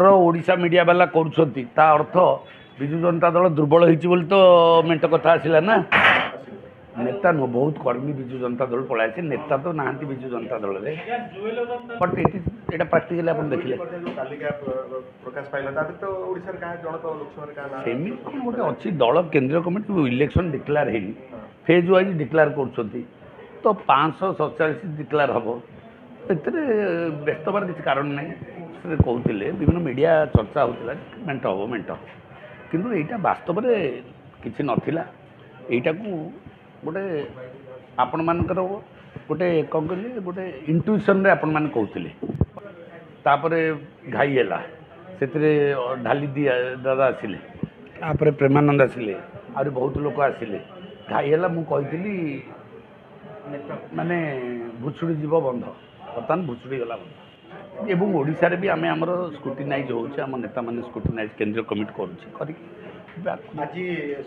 Odisha media वाला ता अर्थ विजु जनता दल दुर्बल होती तो मेट कथा आसला ना नेता नुह बहुत कर्मी विजु जनता दल पलायसी नेता तो ना विजु जनता दल बट ये प्राक्टिकली आप देखिले सेमी कौन गोटे अच्छी दल केंद्रीय कमिटी इलेक्शन डिक्लेयर है फेज वाइज डिक्लेयर कर तो 547 डिक्लेयर हम ए व्यस्त हमार किसी कारण ना कहते विभिन्न मीडिया चर्चा होता मेट हम मेट किंतु यहाँ वास्तव में किसी नाला यहीटा को गोटे आपण मानकर गोटे कौन कहले गोटे इंट्यूशन आपण मैंने कहते तापर घाई है से ढाली दिया दादा आसिले तापर प्रेमानंद आसिले आहुरी बहुत लोक आसिले घाई है मुझी माने भुचुड़ी जीव बंध बर्तमान भुचुड़ी गला बंध एवं ओडिशा रे भी आम आमर स्क्रूटिनाइज होचे आम नेता माने स्क्रूटिनाइज केंद्रीय कमिटी करुचे आज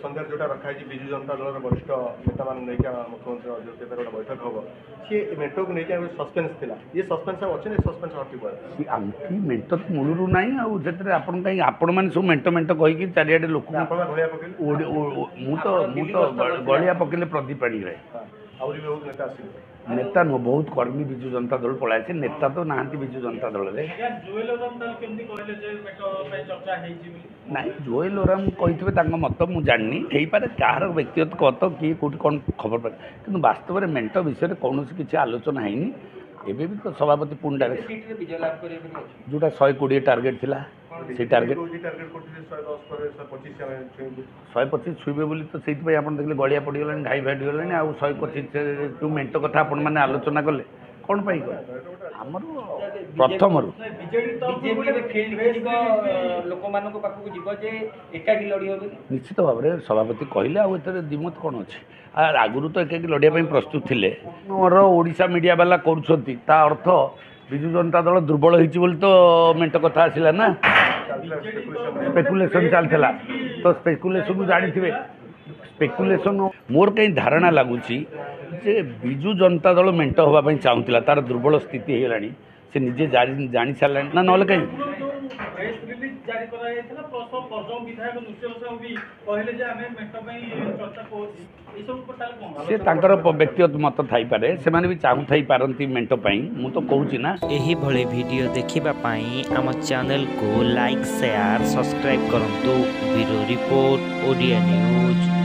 संध्या जोटा रखा विजु जनता दल वरिष्ठ नेता मान मुख्यमंत्री अजय गोटे बैठक हम सी मेट को लेकिन सस्पेन्स था ये सस्पेन्स अच्छे सस्पेन्स हटी मेट तो मूलू ना आपण कहीं आपण मैंने सब मेट मेट कहीकि चारिआडे लोक मुझे गलिया पकेले प्रदीप पाणी नेता नुह बहुत कर्मी विजु जनता दल पलायसी नेता तो ना विजु जनता दल ना जोएल ओराम कही मत मुझे जानी हो पारे कहार व्यक्तिगत कत किए कौट कौन खबर पाए कि वास्तव में मेट विषय कौन किसी आलोचना है एबे भी तो सभापति पुणी डायरेक्ट जोटा 120 टार्गेट थिला से टार्गेट 125 छुईबे बोली तो से आप देखिए गलिया पड़गला घाई फाटी आउ 125 जो मेट कथा आपण मैंने आलोचना कले कौन पाई आमर प्रथम निश्चित भाव में सभापति कहले आर दिमत कौन अच्छे आगुरी तो एकाकी लड़ाई प्रस्तुत थे मोर ओडिशा मीडिया वाला ता अर्थ विजु जनता दल दुर्बल होती तो मेट कथा आसला ना स्पेकुलेशन चलता तो स्पेकुलेशन जानी थे स्पेकुलेशन मोर कहीं धारणा लगुच जे विजु जनता दल मेट हाँपाई चाहूला तार दुर्बल स्थिति होगा से निजे जानी सारा ना ना कहीं से व्यक्तिगत मत थी पारे से भी चाहू थी पारती मेट मु तो कहूँ ना यही भले वीडियो देखिबा पाई आम चैनल को लाइक शेयर सब्सक्राइब करंतु ब्यूरो रिपोर्ट ओडिया न्यूज।